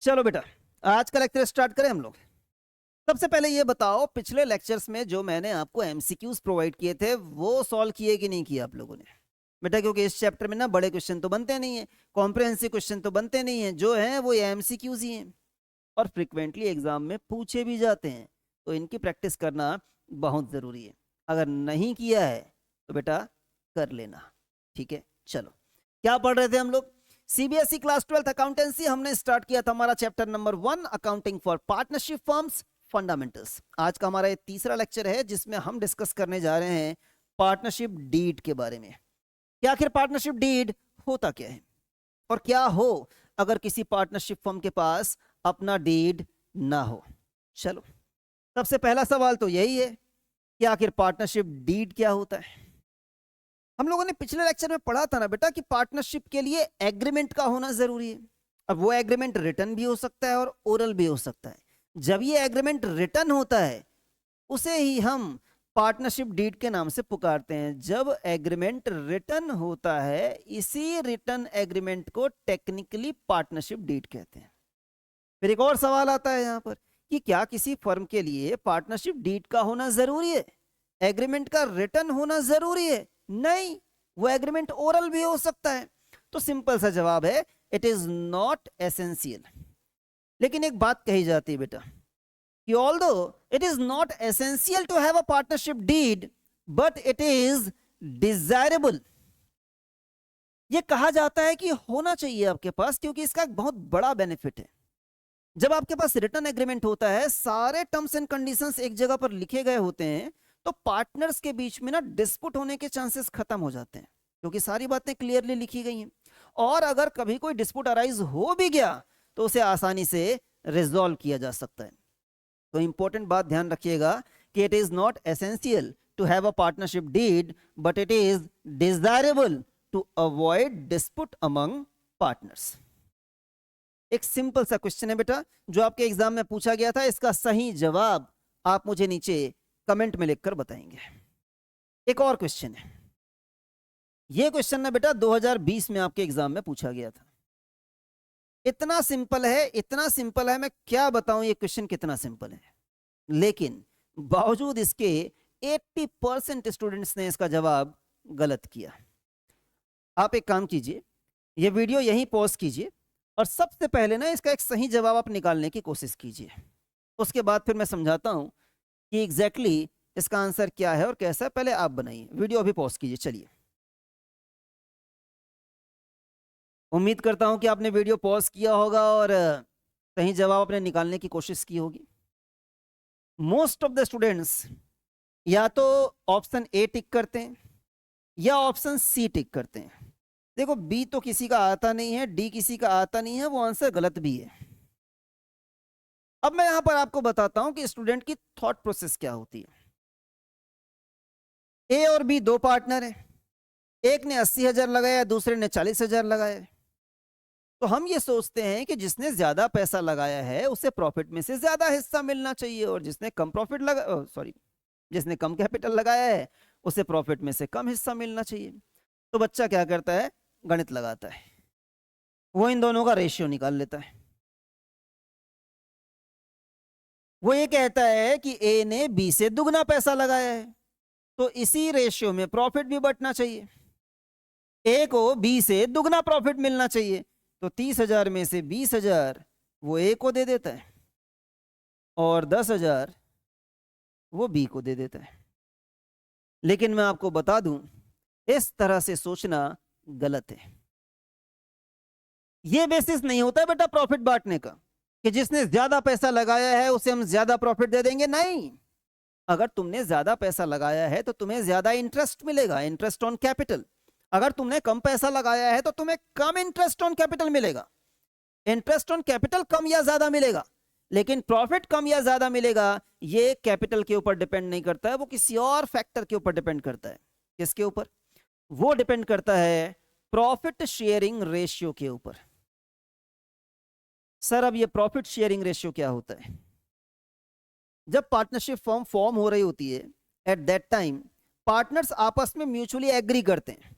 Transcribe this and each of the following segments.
चलो बेटा, आज का लेक्चर स्टार्ट करें हम लोग। सबसे पहले ये बताओ, पिछले लेक्चर्स में जो मैंने आपको एमसीक्यूज प्रोवाइड किए थे वो सॉल्व किए कि नहीं किए आप लोगों ने बेटा? क्योंकि इस चैप्टर में ना बड़े क्वेश्चन तो बनते नहीं है, कॉम्प्रिहेंसिव क्वेश्चन तो बनते नहीं है, जो है वो एमसीक्यूज ही हैं और फ्रिक्वेंटली एग्जाम में पूछे भी जाते हैं, तो इनकी प्रैक्टिस करना बहुत जरूरी है। अगर नहीं किया है तो बेटा कर लेना, ठीक है। चलो, क्या पढ़ रहे थे हम लोग? सीबीएसई क्लास 12 अकाउंटेंसी हमने स्टार्ट किया था, हमारा chapter number 1 accounting for partnership firms fundamentals. आज का हमारा ये तीसरा लेक्चर है जिसमें हम डिस्कस करने जा रहे हैं पार्टनरशिप डीड के बारे में कि आखिर पार्टनरशिप डीड होता क्या है और क्या हो अगर किसी पार्टनरशिप फर्म के पास अपना डीड ना हो। चलो, सबसे पहला सवाल तो यही है कि आखिर पार्टनरशिप डीड क्या होता है। हम लोगों ने पिछले लेक्चर में पढ़ा था ना बेटा कि पार्टनरशिप के लिए एग्रीमेंट का होना जरूरी है। अब वो एग्रीमेंट रिटन भी हो सकता है और ओरल भी हो सकता है। जब ये एग्रीमेंट रिटन होता है उसे ही हम पार्टनरशिप डीड के नाम से पुकारते हैं। जब एग्रीमेंट रिटन होता है, इसी रिटन एग्रीमेंट को टेक्निकली पार्टनरशिप डीड कहते हैं। फिर एक और सवाल आता है यहाँ पर कि क्या किसी फर्म के लिए पार्टनरशिप डीड का होना जरूरी है, एग्रीमेंट का रिटन होना जरूरी है? नहीं, वो एग्रीमेंट ओरल भी हो सकता है। तो सिंपल सा जवाब है, इट इज नॉट एसेंशियल। लेकिन एक बात कही जाती है बेटा कि although it is not essential to have a partnership deed but it is desirable. ये कहा जाता है कि होना चाहिए आपके पास, क्योंकि इसका एक बहुत बड़ा बेनिफिट है। जब आपके पास रिटर्न एग्रीमेंट होता है, सारे टर्म्स एंड कंडीशंस एक जगह पर लिखे गए होते हैं, तो पार्टनर्स के बीच में ना डिस्प्यूट होने के चांसेस खत्म हो जाते हैं, क्योंकि सारी बातें क्लियरली लिखी गई हैं। और अगर कभी कोई डिस्प्यूट अराइज हो भी गया तो उसे आसानी से रिजॉल्व किया जा सकता है। तो इंपॉर्टेंट बात ध्यान रखिएगा कि it is not essential to have a partnership deed but it is desirable to avoid dispute among partners. एक सिंपल सा क्वेश्चन है बेटा जो आपके एग्जाम में पूछा गया था, इसका सही जवाब आप मुझे नीचे कमेंट में लिखकर बताएंगे। एक और क्वेश्चन है, ये क्वेश्चन ना बेटा 2020 में आपके एग्जाम में पूछा गया था। इतना सिंपल है, इतना सिंपल है, मैं क्या बताऊं ये क्वेश्चन कितना सिंपल है, लेकिन बावजूद इसके 80% स्टूडेंट्स ने इसका जवाब गलत किया। आप एक काम कीजिए, ये वीडियो यहीं पॉज कीजिए और सबसे पहले ना इसका एक सही जवाब आप निकालने की कोशिश कीजिए। उसके बाद फिर मैं समझाता हूं कि एग्जैक्टली इसका आंसर क्या है और कैसा है। पहले आप बनाइए, वीडियो अभी पॉज कीजिए। चलिए, उम्मीद करता हूं कि आपने वीडियो पॉज किया होगा और सही जवाब आपने निकालने की कोशिश की होगी। मोस्ट ऑफ द स्टूडेंट्स या तो ऑप्शन ए टिक करते हैं या ऑप्शन सी टिक करते हैं। देखो, बी तो किसी का आता नहीं है, डी किसी का आता नहीं है, वो आंसर गलत भी है। अब मैं यहां पर आपको बताता हूं कि स्टूडेंट की थॉट प्रोसेस क्या होती है। ए और बी दो पार्टनर हैं, एक ने 80,000 लगाया, दूसरे ने 40,000 लगाया। तो हम ये सोचते हैं कि जिसने ज्यादा पैसा लगाया है उसे प्रॉफिट में से ज्यादा हिस्सा मिलना चाहिए, और जिसने कम प्रॉफिट लगा सॉरी जिसने कम कैपिटल लगाया है उसे प्रॉफिट में से कम हिस्सा मिलना चाहिए। तो बच्चा क्या करता है, गणित लगाता है, वो इन दोनों का रेशियो निकाल लेता है। वो ये कहता है कि ए ने बी से दुगना पैसा लगाया है, तो इसी रेशियो में प्रॉफिट भी बंटना चाहिए। ए को बी से दुगना प्रॉफिट मिलना चाहिए, तो 30,000 में से 20,000 वो ए को दे देता है और 10,000 वो बी को दे देता है। लेकिन मैं आपको बता दूं, इस तरह से सोचना गलत है। यह बेसिस नहीं होता बेटा प्रॉफिट बांटने का कि जिसने ज्यादा पैसा लगाया है उसे हम ज्यादा प्रॉफिट दे देंगे। नहीं, अगर तुमने ज्यादा पैसा लगाया है तो तुम्हें ज्यादा इंटरेस्ट मिलेगा, इंटरेस्ट ऑन कैपिटल। अगर तुमने कम पैसा लगाया है तो तुम्हें कम इंटरेस्ट ऑन कैपिटल मिलेगा। इंटरेस्ट ऑन कैपिटल कम या ज्यादा मिलेगा, लेकिन प्रॉफिट कम या ज्यादा मिलेगा ये कैपिटल के ऊपर डिपेंड नहीं करता है, वो किसी और फैक्टर के ऊपर डिपेंड करता है। किसके ऊपर? वो डिपेंड करता है प्रॉफिट शेयरिंग रेशियो के ऊपर। सर, अब ये प्रॉफिट शेयरिंग रेशियो क्या होता है? जब पार्टनरशिप फर्म फॉर्म हो रही होती है, एट दैट टाइम पार्टनर्स आपस में म्यूचुअली एग्री करते हैं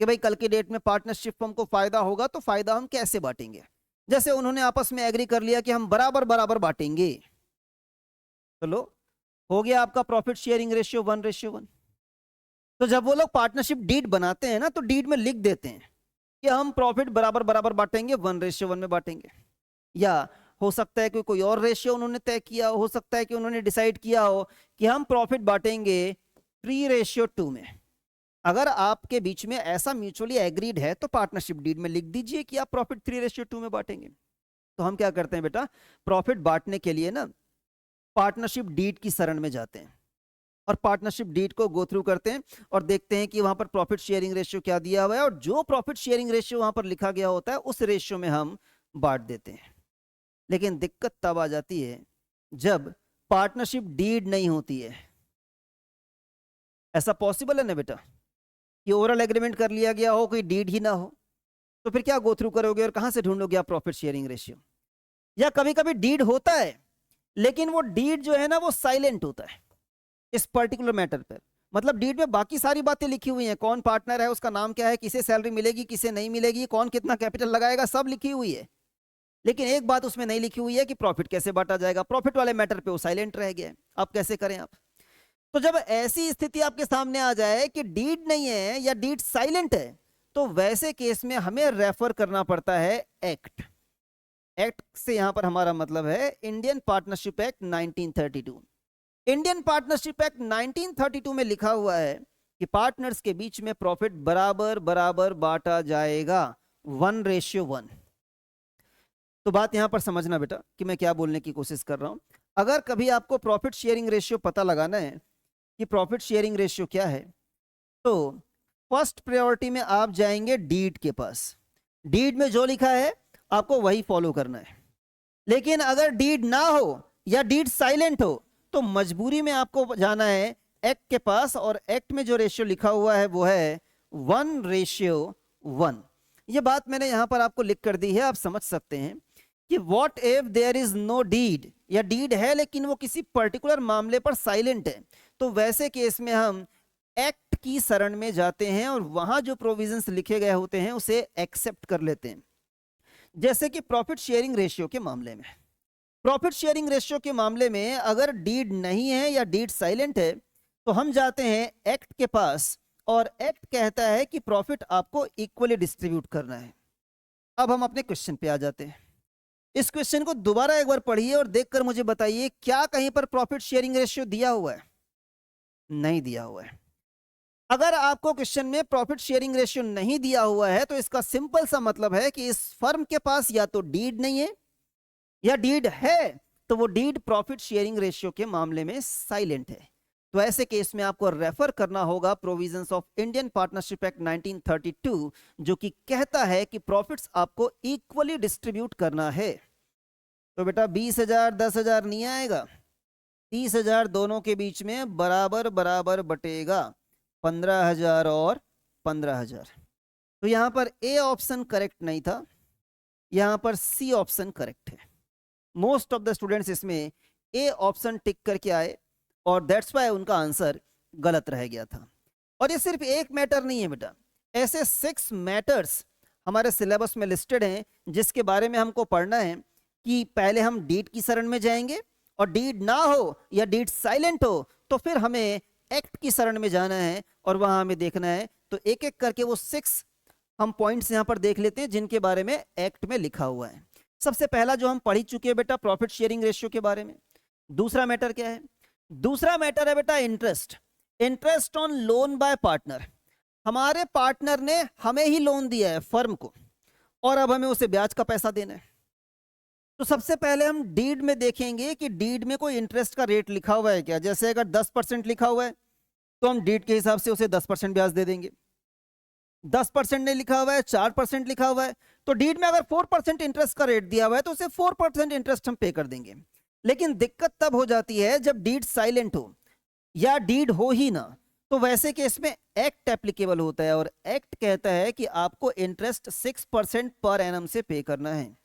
कि भाई कल के डेट में पार्टनरशिप फर्म को फायदा होगा तो फायदा हम कैसे बांटेंगे। जैसे उन्होंने आपस में एग्री कर लिया कि हम बराबर बराबर बांटेंगे, तो लो हो गया आपका प्रॉफिट शेयरिंग रेशियो 1:1। तो जब वो लोग पार्टनरशिप डीड बनाते हैं ना, तो डीड में लिख देते हैं कि हम प्रॉफिट बराबर बराबर बांटेंगे, 1:1 में बांटेंगे। या हो सकता है कि कोई और रेशियो उन्होंने तय किया हो सकता है कि उन्होंने डिसाइड किया हो कि हम प्रॉफिट बांटेंगे 3:2 में। अगर आपके बीच में ऐसा म्यूचुअली एग्रीड है तो पार्टनरशिप डीड में लिख दीजिए कि आप प्रॉफिट 3:2 में बांटेंगे। तो हम क्या करते हैं बेटा, प्रॉफिट बांटने के लिए ना पार्टनरशिप डीड की शरण में जाते हैं और पार्टनरशिप डीड को गो थ्रू करते हैं और देखते हैं कि वहां पर प्रॉफिट शेयरिंग रेशियो क्या दिया हुआ है, और जो प्रॉफिट शेयरिंग रेशियो वहां पर लिखा गया होता है उस रेशियो में हम बांट देते हैं। लेकिन दिक्कत तब आ जाती है जब पार्टनरशिप डीड नहीं होती है। ऐसा पॉसिबल है ना बेटा कि ओरल एग्रीमेंट कर लिया गया हो, कोई डीड ही ना हो, तो फिर क्या गो थ्रू करोगे और कहां से ढूंढोगे आप प्रॉफिट शेयरिंग रेशियो? या कभी कभी डीड होता है लेकिन वो डीड जो है ना वो साइलेंट होता है इस पर्टिकुलर मैटर पर। मतलब डीड में बाकी सारी बातें लिखी हुई हैं, कौन पार्टनर है, उसका नाम क्या है, किसे सैलरी मिलेगी, किसे नहीं मिलेगी, कौन कितना कैपिटल लगाएगा, सब लिखी हुई है। लेकिन एक बात उसमें नहीं लिखी हुई है कि प्रॉफिट कैसे बांटा जाएगा। प्रॉफिट वाले मैटर पे वो साइलेंट रह गया है। अब कैसे करें आप? तो जब ऐसी स्थिति आपके सामने आ जाए कि डीड नहीं है या डीड साइलेंट है, तो वैसे केस में हमें रेफर करना पड़ता है एक्ट। एक्ट से यहां पर हमारा मतलब है Indian partnership act 1932। Indian partnership act 1932 में लिखा हुआ है कि पार्टनर्स के बीच में प्रॉफिट बराबर बराबर बांटा जाएगा 1:1। तो बात यहां पर समझना बेटा कि मैं क्या बोलने की कोशिश कर रहा हूं। अगर कभी आपको प्रॉफिट शेयरिंग रेशियो पता लगाना है कि प्रॉफिट शेयरिंग रेशियो क्या है, तो फर्स्ट प्रायोरिटी में आप जाएंगे डीड के पास। डीड में जो लिखा है आपको वही फॉलो करना है। लेकिन अगर डीड ना हो या डीड साइलेंट हो तो मजबूरी में आपको जाना है एक्ट के पास, और एक्ट में जो रेशियो लिखा हुआ है वो है 1:1। ये बात मैंने यहां पर आपको लिख कर दी है, आप समझ सकते हैं कि what if there is no deed, या डीड है लेकिन वो किसी पर्टिकुलर मामले पर साइलेंट है, तो वैसे केस में हम एक्ट की शरण में जाते हैं और वहां जो प्रोविजंस लिखे गए होते हैं उसे एक्सेप्ट कर लेते हैं। जैसे कि प्रॉफिट शेयरिंग रेशियो के मामले में, प्रॉफिट शेयरिंग रेशियो के मामले में अगर डीड नहीं है या डीड साइलेंट है तो हम जाते हैं एक्ट के पास, और एक्ट कहता है कि प्रॉफिट आपको इक्वली डिस्ट्रीब्यूट करना है। अब हम अपने क्वेश्चन पे आ जाते हैं। इस क्वेश्चन को दोबारा एक बार पढ़िए और देखकर मुझे बताइए क्या कहीं पर प्रॉफिट शेयरिंग रेशियो दिया हुआ है? नहीं दिया हुआ है। अगर आपको क्वेश्चन में प्रॉफिट शेयरिंग रेशियो नहीं दिया हुआ है तो इसका सिंपल सा मतलब है कि इस फर्म के पास या तो डीड नहीं है, या डीड है तो वो डीड प्रॉफिट शेयरिंग रेशियो के मामले में साइलेंट है। तो ऐसे केस में आपको रेफर करना होगा provisions of Indian partnership act 1932, जो कि कहता है कि प्रॉफिट्स आपको इक्वली डिस्ट्रीब्यूट करना है। तो बेटा 20,000 10,000 नहीं आएगा, 30,000 दोनों के बीच में बराबर बराबर बटेगा, 15,000 और 15,000। तो यहां पर ए ऑप्शन करेक्ट नहीं था, यहां पर सी ऑप्शन करेक्ट है। मोस्ट ऑफ द स्टूडेंट्स इसमें ए ऑप्शन टिक करके आए और दैट्स वाई उनका आंसर गलत रह गया था। और ये सिर्फ एक मैटर नहीं है बेटा, ऐसे 6 मैटर्स हमारे सिलेबस में लिस्टेड हैं जिसके बारे में हमको पढ़ना है कि पहले हम डीड की शरण में जाएंगे, और डीड ना हो या डीड साइलेंट हो तो फिर हमें एक्ट की शरण में जाना है और वहां हमें देखना है। तो एक एक करके वो 6 हम पॉइंट्स यहां पर देख लेते हैं जिनके बारे में एक्ट में लिखा हुआ है। सबसे पहला जो हम पढ़ ही चुके हैं बेटा प्रॉफिट शेयरिंग रेशियो के बारे में। दूसरा मैटर क्या है? दूसरा मैटर है बेटा interest. Interest on loan by partner. हमारे पार्टनर ने हमें ही लोन दिया है फर्म को, और अब हमें उसे ब्याज का पैसा देना है। तो सबसे पहले हम डीड में देखेंगे कि डीड में कोई इंटरेस्ट का रेट लिखा हुआ है क्या। जैसे अगर 10% लिखा हुआ है तो हम डीड के हिसाब से उसे 10% ब्याज दे देंगे। 10% नहीं लिखा हुआ है, 4% लिखा हुआ है, तो डीड में अगर 4% इंटरेस्ट का रेट दिया हुआ है तो उसे 4% इंटरेस्ट हम पे कर देंगे। लेकिन दिक्कत तब हो जाती है जब डीड साइलेंट हो या डीड हो ही ना, तो वैसे केस में एक्ट एप्लीकेबल होता है, और एक्ट कहता है कि आपको इंटरेस्ट 6% पर एनम से पे करना है।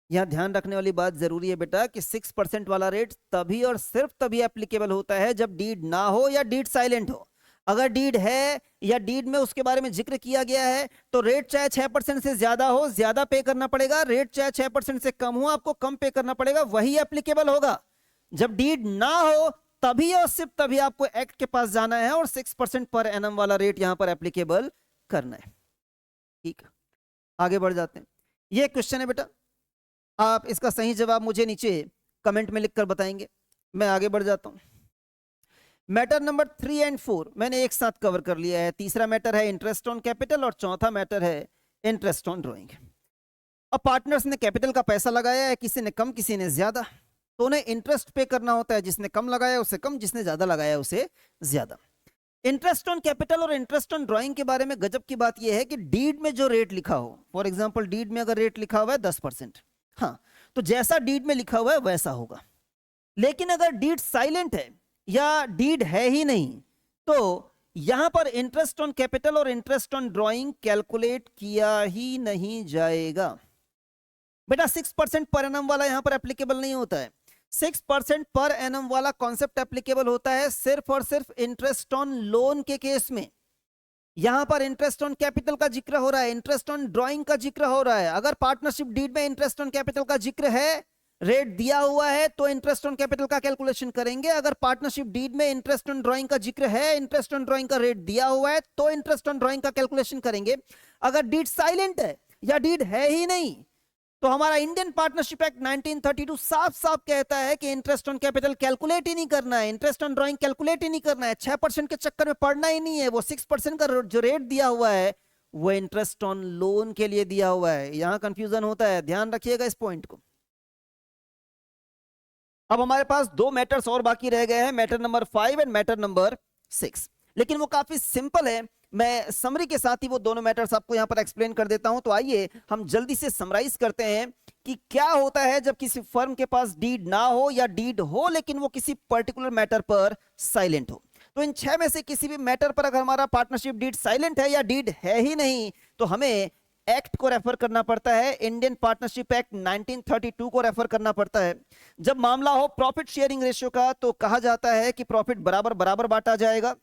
यहां ध्यान रखने वाली बात जरूरी है बेटा कि 6% वाला रेट तभी और सिर्फ तभी एप्लीकेबल होता है जब डीड ना हो या डीड साइलेंट हो। अगर डीड है या डीड में उसके बारे में जिक्र किया गया है तो रेट चाहे 6% से ज्यादा हो ज्यादा पे करना पड़ेगा, रेट चाहे 6% से कम हो आपको कम पे करना पड़ेगा, वही एप्लीकेबल होगा। जब डीड ना हो तभी और सिर्फ तभी आपको एक्ट के पास जाना है और 6% पर एनम वाला रेट यहां पर एप्लीकेबल करना है। ठीक, आगे बढ़ जाते हैं। ये क्वेश्चन है बेटा, आप इसका सही जवाब मुझे नीचे कमेंट में लिखकर बताएंगे। मैं आगे बढ़ जाता हूं। मैटर नंबर 3 एंड 4 मैंने एक साथ कवर कर लिया है। तीसरा मैटर है इंटरेस्ट ऑन कैपिटल और चौथा मैटर है इंटरेस्ट ऑन ड्राइंग। अब पार्टनर्स ने कैपिटल का पैसा लगाया है, किसी ने कम किसी ने ज्यादा, तो उन्हें इंटरेस्ट पे करना होता है। जिसने कम लगाया उसे कम, जिसने ज्यादा लगाया उसे ज्यादा। इंटरेस्ट ऑन कैपिटल और इंटरेस्ट ऑन ड्राइंग के बारे में गजब की बात यह है कि डीड में जो रेट लिखा हो, फॉर एग्जांपल डीड में अगर रेट लिखा हुआ है 10%, हाँ तो जैसा डीड में लिखा हुआ है वैसा होगा। लेकिन अगर डीड साइलेंट है या डीड है ही नहीं तो यहां पर इंटरेस्ट ऑन कैपिटल और इंटरेस्ट ऑन ड्राइंग कैलकुलेट किया ही नहीं जाएगा। बेटा 6% पर एनम वाला यहां पर एप्लीकेबल नहीं होता है। 6% पर एनम वाला कॉन्सेप्ट एप्लीकेबल होता है सिर्फ और सिर्फ इंटरेस्ट ऑन लोन के केस में। यहां पर इंटरेस्ट ऑन कैपिटल का जिक्र हो रहा है, इंटरेस्ट ऑन ड्राइंग का जिक्र हो रहा है। अगर पार्टनरशिप डीड में इंटरेस्ट ऑन कैपिटल का जिक्र है, रेट दिया हुआ है, तो इंटरेस्ट ऑन कैपिटल का कैलकुलेशन करेंगे। अगर पार्टनरशिप डीड में इंटरेस्ट ऑन ड्राइंग का जिक्र है, इंटरेस्ट ऑन ड्राइंग का रेट दिया हुआ है, तो इंटरेस्ट ऑन ड्राइंग का कैलकुलेशन करेंगे। अगर डीड साइलेंट है या डीड है ही नहीं तो हमारा इंडियन पार्टनरशिप एक्ट 1932 साफ साफ कहता है कि इंटरेस्ट ऑन कैपिटल कैलकुलेट ही नहीं करना है, इंटरेस्ट ऑन ड्राइंग कैलकुलेट ही नहीं करना है, 6% के चक्कर में पड़ना ही नहीं है। वो 6% का जो रेट दिया हुआ है वो इंटरेस्ट ऑन लोन के लिए दिया हुआ है। यहां कंफ्यूजन होता है, ध्यान रखिएगा इस पॉइंट को। अब हमारे पास दो मैटर्स और बाकी रह गए हैं, matter number 5 and matter number 6, लेकिन वो काफी सिंपल है। मैं समरी के साथ ही वो दोनों मैटर्स आपको यहां पर एक्सप्लेन कर देता हूं। तो आइए हम जल्दी से समराइज करते हैं कि क्या होता है जब किसी फर्म के पास डीड ना हो या डीड हो लेकिन वो किसी पर्टिकुलर मैटर पर साइलेंट हो। तो इन 6 में से किसी भी मैटर पर अगर हमारा पार्टनरशिप डीड साइलेंट है या डीड है ही नहीं तो हमें एक्ट को रेफर करना पड़ता है, इंडियन पार्टनरशिप एक्ट 1932 को रेफर करना पड़ता है। जब मामला हो प्रॉफिट शेयरिंग रेशियो का तो कहा जाता है कि प्रॉफिट बराबर बराबर बांटा जाएगा।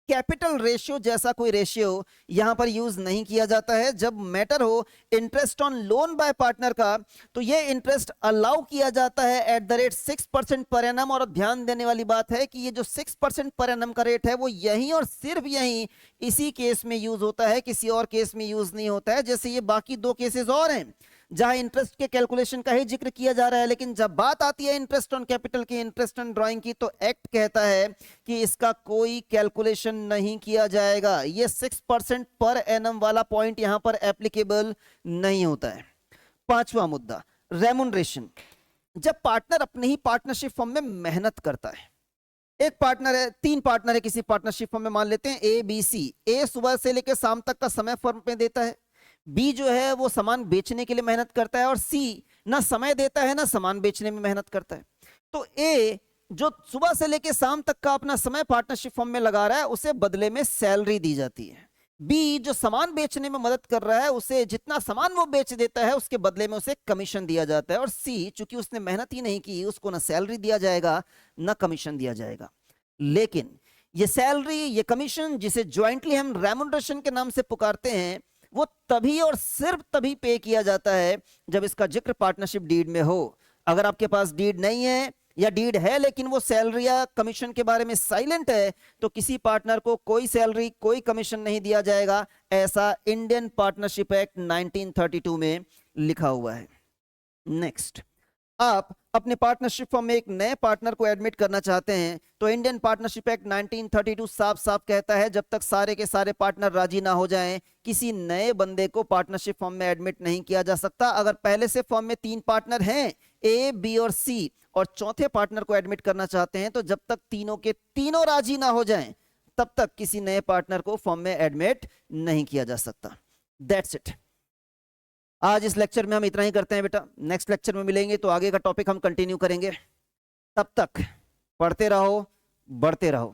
कैपिटल रेशियो जैसा कोई रेशियो यहां पर यूज नहीं किया जाता है। जब मैटर हो interest on loan by partner का तो ये इंटरेस्ट अलाउ किया जाता है at the rate 6% per annum. और ध्यान देने वाली बात है कि ये जो 6% पर एनम का रेट है वो यहीं और सिर्फ यहीं इसी केस में यूज होता है, किसी और केस में यूज नहीं होता है। जैसे ये बाकी दो केसेस और हैं जहां इंटरेस्ट के कैलकुलेशन का ही जिक्र किया जा रहा है, लेकिन जब बात आती है इंटरेस्ट ऑन कैपिटल की, इंटरेस्ट ऑन ड्राइंग की, तो एक्ट कहता है कि इसका कोई कैलकुलेशन नहीं किया जाएगा। ये 6% पर एनम वाला पॉइंट यहां पर एप्लीकेबल नहीं होता है। पांचवा मुद्दा, रेमुनरेशन। जब पार्टनर अपने ही पार्टनरशिप फर्म में मेहनत करता है, एक पार्टनर है, 3 पार्टनर है किसी पार्टनरशिप फर्म में, मान लेते हैं ए बी सी। ए सुबह से लेकर शाम तक का समय फर्म में देता है, बी जो है वो सामान बेचने के लिए मेहनत करता है, और सी ना समय देता है ना सामान बेचने में मेहनत करता है। तो ए जो सुबह से लेकर शाम तक का अपना समय पार्टनरशिप फर्म में लगा रहा है उसे बदले में सैलरी दी जाती है। बी जो सामान बेचने में मदद कर रहा है उसे जितना सामान वो बेच देता है उसके बदले में उसे कमीशन दिया जाता है। और सी चूंकि उसने मेहनत ही नहीं की उसको ना सैलरी दिया जाएगा ना कमीशन दिया जाएगा। लेकिन ये सैलरी, ये कमीशन जिसे ज्वाइंटली हम रेमुनरेशन के नाम से पुकारते हैं, वो तभी और सिर्फ तभी पे किया जाता है जब इसका जिक्र पार्टनरशिप डीड में हो। अगर आपके पास डीड नहीं है या डीड है लेकिन वो सैलरी या कमीशन के बारे में साइलेंट है तो किसी पार्टनर को कोई सैलरी कोई कमीशन नहीं दिया जाएगा। ऐसा इंडियन पार्टनरशिप एक्ट 1932 में लिखा हुआ है। नेक्स्ट, आप अपने पार्टनरशिप फर्म में एक नए पार्टनर को एडमिट करना चाहते हैं तो इंडियन पार्टनरशिप एक्ट 1932 साफ साफ कहता है जब तक सारे के सारे पार्टनर राजी ना हो जाएं किसी नए बंदे को पार्टनरशिप फर्म में एडमिट नहीं किया जा सकता। अगर पहले से फर्म में 3 पार्टनर हैं, ए बी और सी, और चौथे पार्टनर को एडमिट करना चाहते हैं तो जब तक तीनों के तीनों राजी ना हो जाएं तब तक किसी नए पार्टनर को फर्म में एडमिट नहीं किया जा सकता। That's it. आज इस लेक्चर में हम इतना ही करते हैं बेटा। नेक्स्ट लेक्चर में मिलेंगे तो आगे का टॉपिक हम कंटिन्यू करेंगे। तब तक पढ़ते रहो, बढ़ते रहो।